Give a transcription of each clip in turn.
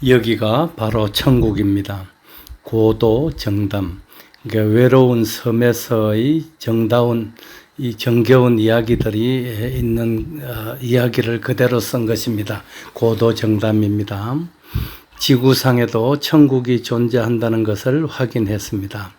여기가 바로 천국입니다. 고도 정담. 그러니까 외로운 섬에서의 정겨운 이야기들이 있는 이야기를 그대로 쓴 것입니다. 고도 정담입니다. 지구상에도 천국이 존재한다는 것을 확인했습니다.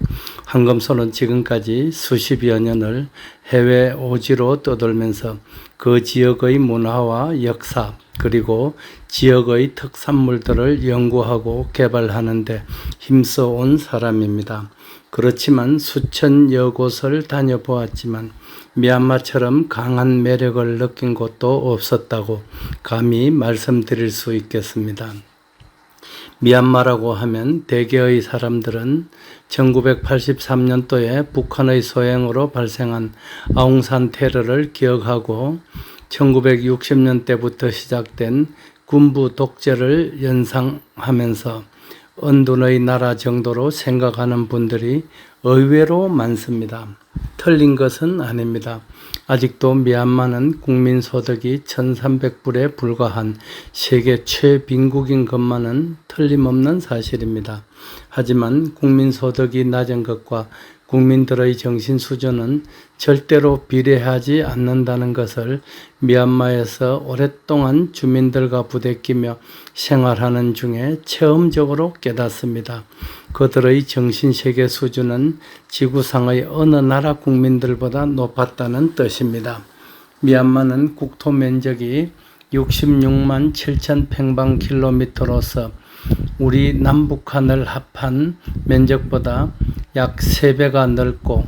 한금손은 지금까지 수십여 년을 해외 오지로 떠돌면서 그 지역의 문화와 역사 그리고 지역의 특산물들을 연구하고 개발하는 데 힘써온 사람입니다. 그렇지만 수천여 곳을 다녀보았지만 미얀마처럼 강한 매력을 느낀 곳도 없었다고 감히 말씀드릴 수 있겠습니다. 미얀마라고 하면 대개의 사람들은 1983년도에 북한의 소행으로 발생한 아웅산 테러를 기억하고 1960년대부터 시작된 군부 독재를 연상하면서 언둔의 나라 정도로 생각하는 분들이 의외로 많습니다. 틀린 것은 아닙니다. 아직도 미얀마는 국민소득이 1,300불에 불과한 세계 최빈국인 것만은 틀림없는 사실입니다. 하지만 국민소득이 낮은 것과 국민들의 정신 수준은 절대로 비례하지 않는다는 것을 미얀마에서 오랫동안 주민들과 부대끼며 생활하는 중에 체험적으로 깨닫습니다. 그들의 정신세계 수준은 지구상의 어느 나라 국민들보다 높았다는 뜻입니다. 미얀마는 국토 면적이 66만 7천 평방킬로미터로서 우리 남북한을 합한 면적보다 약 3배가 넓고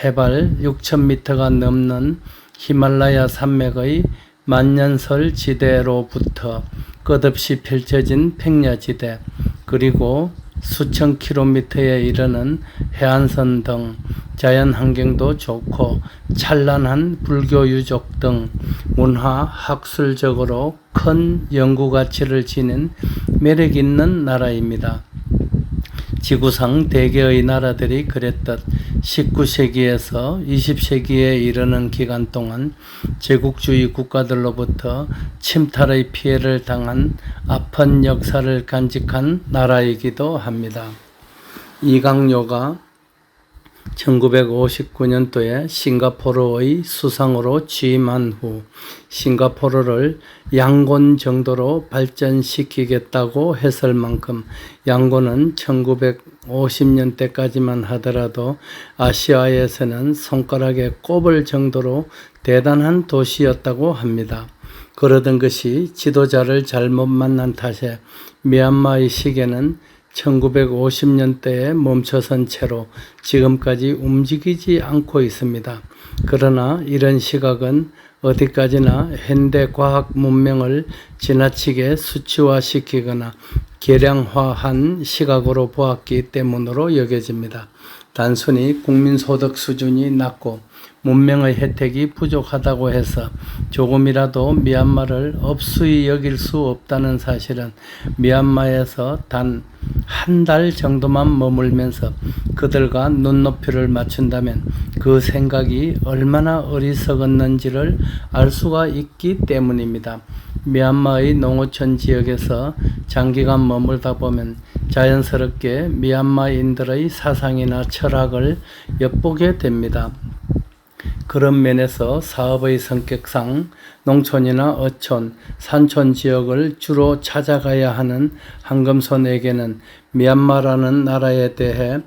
해발 6,000m가 넘는 히말라야 산맥의 만년설 지대로부터 끝없이 펼쳐진 평야지대 그리고 수천 킬로미터에 이르는 해안선 등 자연환경도 좋고 찬란한 불교 유적 등 문화 학술적으로 큰 연구가치를 지닌 매력있는 나라입니다. 지구상 대개의 나라들이 그랬듯 19세기에서 20세기에 이르는 기간 동안 제국주의 국가들로부터 침탈의 피해를 당한 아픈 역사를 간직한 나라이기도 합니다. 이강요가 1959년도에 싱가포르의 수상으로 취임한 후 싱가포르를 양곤 정도로 발전시키겠다고 했을 만큼 양곤은 1950년대까지만 하더라도 아시아에서는 손가락에 꼽을 정도로 대단한 도시였다고 합니다. 그러던 것이 지도자를 잘못 만난 탓에 미얀마의 시계는 1950년대에 멈춰선 채로 지금까지 움직이지 않고 있습니다. 그러나 이런 시각은 어디까지나 현대 과학 문명을 지나치게 수치화시키거나 계량화한 시각으로 보았기 때문으로 여겨집니다. 단순히 국민소득 수준이 낮고 문명의 혜택이 부족하다고 해서 조금이라도 미얀마를 업수히 여길 수 없다는 사실은 미얀마에서 단 한 달 정도만 머물면서 그들과 눈높이를 맞춘다면 그 생각이 얼마나 어리석었는지를 알 수가 있기 때문입니다. 미얀마의 농어촌 지역에서 장기간 머물다 보면 자연스럽게 미얀마인들의 사상이나 철학을 엿보게 됩니다. 그런 면에서 사업의 성격상 농촌이나 어촌, 산촌 지역을 주로 찾아가야 하는 한금손에게는 미얀마라는 나라에 대해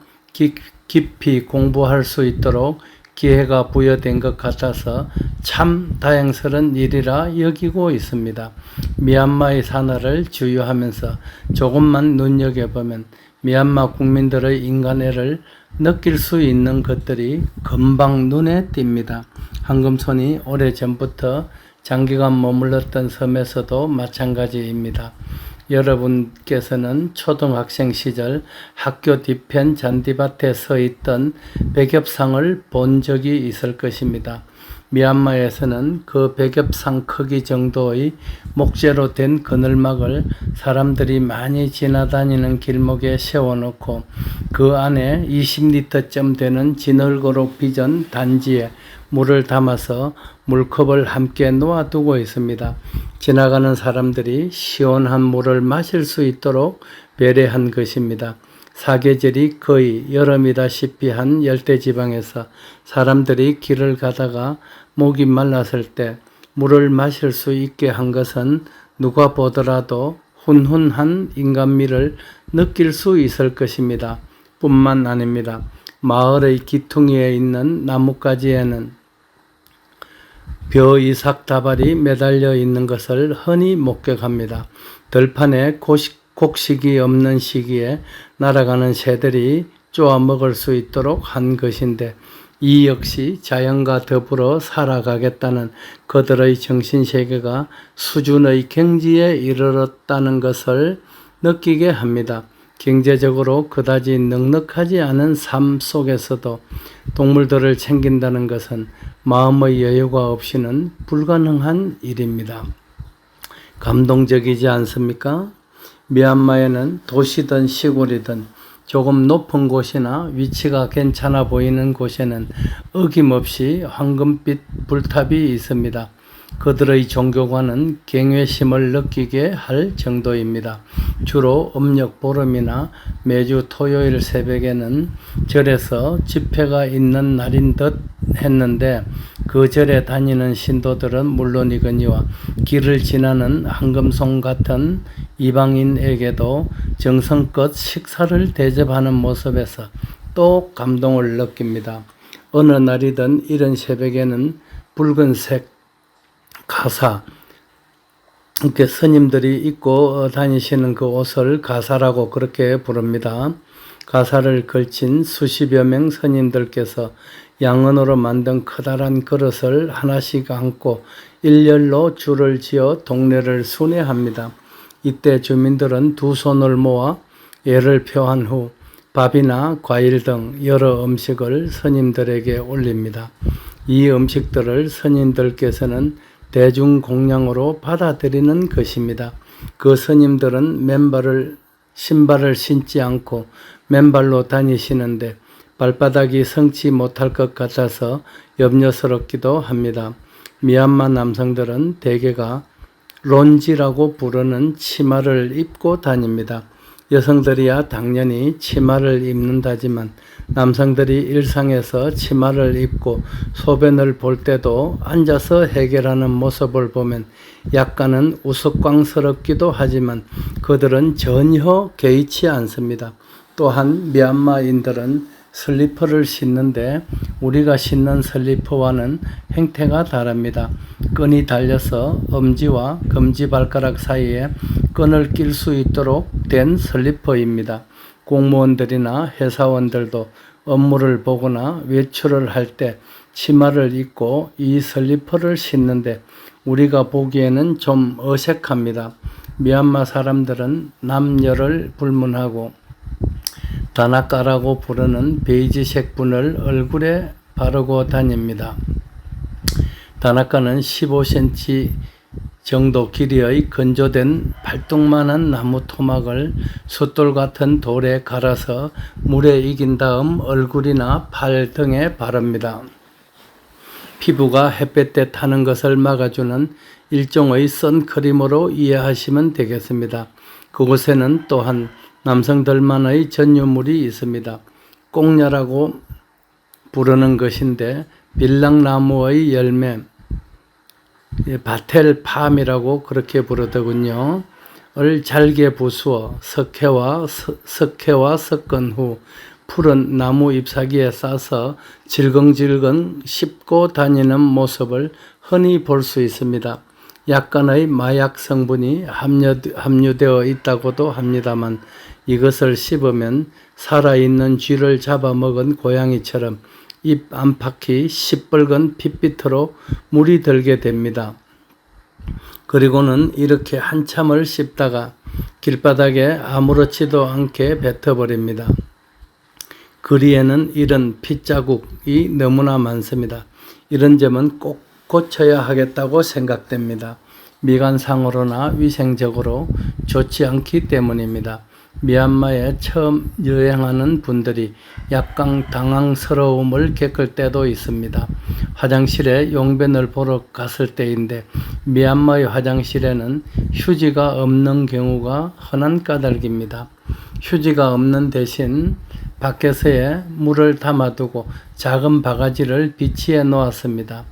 깊이 공부할 수 있도록 기회가 부여된 것 같아서 참 다행스러운 일이라 여기고 있습니다. 미얀마의 산하를 주유하면서 조금만 눈여겨보면 미얀마 국민들의 인간애를 느낄 수 있는 것들이 금방 눈에 띕니다. 한금손이 오래전부터 장기간 머물렀던 섬에서도 마찬가지입니다. 여러분께서는 초등학생 시절 학교 뒤편 잔디밭에 서 있던 백엽상을 본 적이 있을 것입니다. 미얀마에서는 그 백엽상 크기 정도의 목재로 된 그늘막을 사람들이 많이 지나다니는 길목에 세워놓고 그 안에 20리터쯤 되는 진흙으로 빚은 단지에 물을 담아서 물컵을 함께 놓아두고 있습니다. 지나가는 사람들이 시원한 물을 마실 수 있도록 배려한 것입니다. 사계절이 거의 여름이다시피 한 열대지방에서 사람들이 길을 가다가 목이 말랐을 때 물을 마실 수 있게 한 것은 누가 보더라도 훈훈한 인간미를 느낄 수 있을 것입니다. 뿐만 아닙니다. 마을의 기퉁이에 있는 나뭇가지에는 벼이삭 다발이 매달려 있는 것을 흔히 목격합니다. 들판에 곡식이 없는 시기에 날아가는 새들이 쪼아 먹을 수 있도록 한 것인데, 이 역시 자연과 더불어 살아가겠다는 그들의 정신세계가 수준의 경지에 이르렀다는 것을 느끼게 합니다. 경제적으로 그다지 넉넉하지 않은 삶 속에서도 동물들을 챙긴다는 것은 마음의 여유가 없이는 불가능한 일입니다. 감동적이지 않습니까? 미얀마에는 도시든 시골이든 조금 높은 곳이나 위치가 괜찮아 보이는 곳에는 어김없이 황금빛 불탑이 있습니다. 그들의 종교관은 경외심을 느끼게 할 정도입니다. 주로 음력 보름이나 매주 토요일 새벽에는 절에서 집회가 있는 날인 듯 했는데, 그 절에 다니는 신도들은 물론이거니와 길을 지나는 황금송 같은 이방인에게도 정성껏 식사를 대접하는 모습에서 또 감동을 느낍니다. 어느 날이든 이런 새벽에는 붉은색 가사, 이렇게 스님들이 입고 다니시는 그 옷을 가사라고 그렇게 부릅니다. 가사를 걸친 수십여 명 스님들께서 양은으로 만든 커다란 그릇을 하나씩 안고 일렬로 줄을 지어 동네를 순회합니다. 이때 주민들은 두 손을 모아 예를 표한 후 밥이나 과일 등 여러 음식을 스님들에게 올립니다. 이 음식들을 스님들께서는 대중공양으로 받아들이는 것입니다. 그 스님들은 신발을 신지 않고 맨발로 다니시는데 발바닥이 성치 못할 것 같아서 염려스럽기도 합니다. 미얀마 남성들은 대개가 론지라고 부르는 치마를 입고 다닙니다. 여성들이야 당연히 치마를 입는다지만 남성들이 일상에서 치마를 입고 소변을 볼 때도 앉아서 해결하는 모습을 보면 약간은 우스꽝스럽기도 하지만 그들은 전혀 개의치 않습니다. 또한 미얀마인들은 슬리퍼를 신는데 우리가 신는 슬리퍼와는 행태가 다릅니다. 끈이 달려서 엄지와 검지발가락 사이에 끈을 낄 수 있도록 된 슬리퍼입니다. 공무원들이나 회사원들도 업무를 보거나 외출을 할 때 치마를 입고 이 슬리퍼를 신는데 우리가 보기에는 좀 어색합니다. 미얀마 사람들은 남녀를 불문하고 다나카라고 부르는 베이지색 분을 얼굴에 바르고 다닙니다. 다나카는 15cm 정도 길이의 건조된 발톱만한 나무 토막을 숫돌 같은 돌에 갈아서 물에 익힌 다음 얼굴이나 팔 등에 바릅니다. 피부가 햇볕에 타는 것을 막아주는 일종의 선크림으로 이해하시면 되겠습니다. 그곳에는 또한 남성들만의 전유물이 있습니다. 꽁냐라고 부르는 것인데 빌랑나무의 열매, 바텔팜이라고 그렇게 부르더군요. 을 잘게 부수어 석회와 섞은 후 푸른 나무 잎사귀에 싸서 질겅질겅 씹고 다니는 모습을 흔히 볼 수 있습니다. 약간의 마약 성분이 함유되어 있다고도 합니다만 이것을 씹으면 살아있는 쥐를 잡아먹은 고양이처럼 입 안팎이 시뻘건 핏빛으로 물이 들게 됩니다. 그리고는 이렇게 한참을 씹다가 길바닥에 아무렇지도 않게 뱉어버립니다. 거리에는 이런 핏자국이 너무나 많습니다. 이런 점은 꼭 고쳐야 하겠다고 생각됩니다. 미관상으로나 위생적으로 좋지 않기 때문입니다. 미얀마에 처음 여행하는 분들이 약간 당황스러움을 겪을 때도 있습니다. 화장실에 용변을 보러 갔을 때인데 미얀마의 화장실에는 휴지가 없는 경우가 흔한 까닭입니다. 휴지가 없는 대신 바켓에 물을 담아두고 작은 바가지를 비치해 놓았습니다.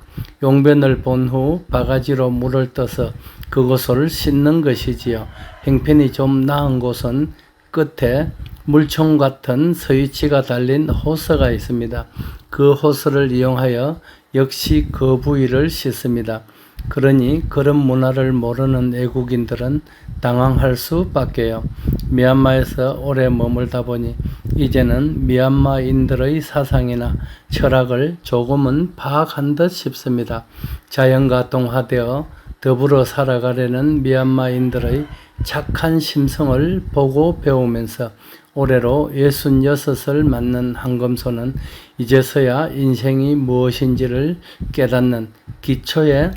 용변을 본 후 바가지로 물을 떠서 그곳을 씻는 것이지요. 형편이 좀 나은 곳은 끝에 물총 같은 스위치가 달린 호스가 있습니다. 그 호스를 이용하여 역시 그 부위를 씻습니다. 그러니 그런 문화를 모르는 외국인들은 당황할 수밖에요. 미얀마에서 오래 머물다 보니 이제는 미얀마인들의 사상이나 철학을 조금은 파악한 듯 싶습니다. 자연과 동화되어 더불어 살아가려는 미얀마인들의 착한 심성을 보고 배우면서 올해로 66을 맞는 한금소는 이제서야 인생이 무엇인지를 깨닫는 기초에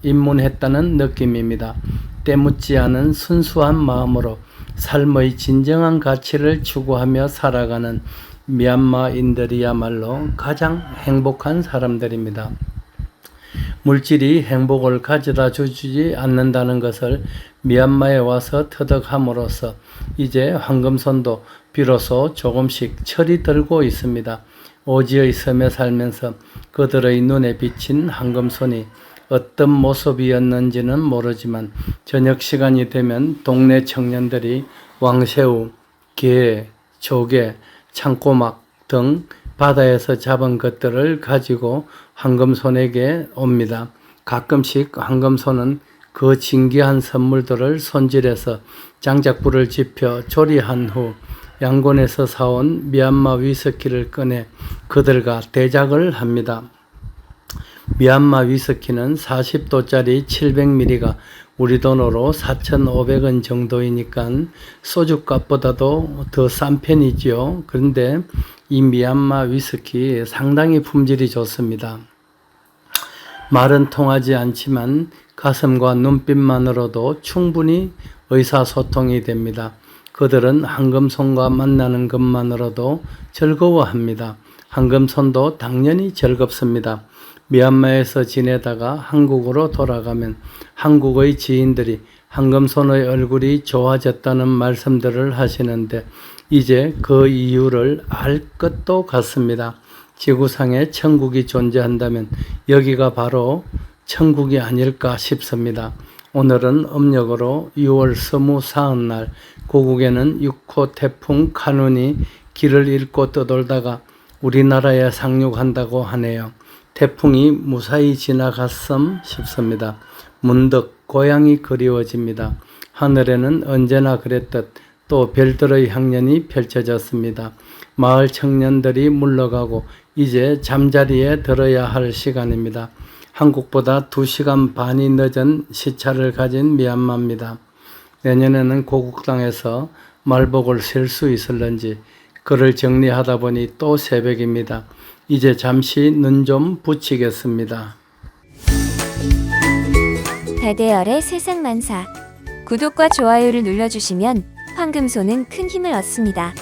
입문했다는 느낌입니다. 때묻지 않은 순수한 마음으로 삶의 진정한 가치를 추구하며 살아가는 미얀마인들이야말로 가장 행복한 사람들입니다. 물질이 행복을 가져다 주지 않는다는 것을 미얀마에 와서 터득함으로써 이제 황금손도 비로소 조금씩 철이 들고 있습니다. 오지의 섬에 살면서 그들의 눈에 비친 황금손이 어떤 모습이었는지는 모르지만 저녁 시간이 되면 동네 청년들이 왕새우, 게, 조개, 창꼬막 등 바다에서 잡은 것들을 가지고 황금손에게 옵니다. 가끔씩 황금손은 그 진귀한 선물들을 손질해서 장작불을 지펴 조리한 후 양곤에서 사온 미얀마 위스키를 꺼내 그들과 대작을 합니다. 미얀마 위스키는 40도짜리 700ml가 우리 돈으로 4,500원 정도이니까 소주값보다도 더 싼 편이지요. 그런데 이 미얀마 위스키 상당히 품질이 좋습니다. 말은 통하지 않지만 가슴과 눈빛만으로도 충분히 의사소통이 됩니다. 그들은 황금손과 만나는 것만으로도 즐거워합니다. 황금손도 당연히 즐겁습니다. 미얀마에서 지내다가 한국으로 돌아가면 한국의 지인들이 황금손의 얼굴이 좋아졌다는 말씀들을 하시는데 이제 그 이유를 알 것도 같습니다. 지구상에 천국이 존재한다면 여기가 바로 천국이 아닐까 싶습니다. 오늘은 음력으로 6월 24날 고국에는 6호 태풍 카눈이 길을 잃고 떠돌다가 우리나라에 상륙한다고 하네요. 태풍이 무사히 지나갔음 싶습니다. 문득 고향이 그리워집니다. 하늘에는 언제나 그랬듯 또 별들의 향연이 펼쳐졌습니다. 마을 청년들이 물러가고 이제 잠자리에 들어야 할 시간입니다. 한국보다 2시간 반이 늦은 시차를 가진 미얀마입니다. 내년에는 고국 땅에서 말복을 셀 수 있을런지 글을 정리하다 보니 또 새벽입니다. 이제 잠시 눈 좀 붙이겠습니다. 배대열의 세상만사. 구독과 좋아요를 눌러주시면 황금소는 큰 힘을 얻습니다.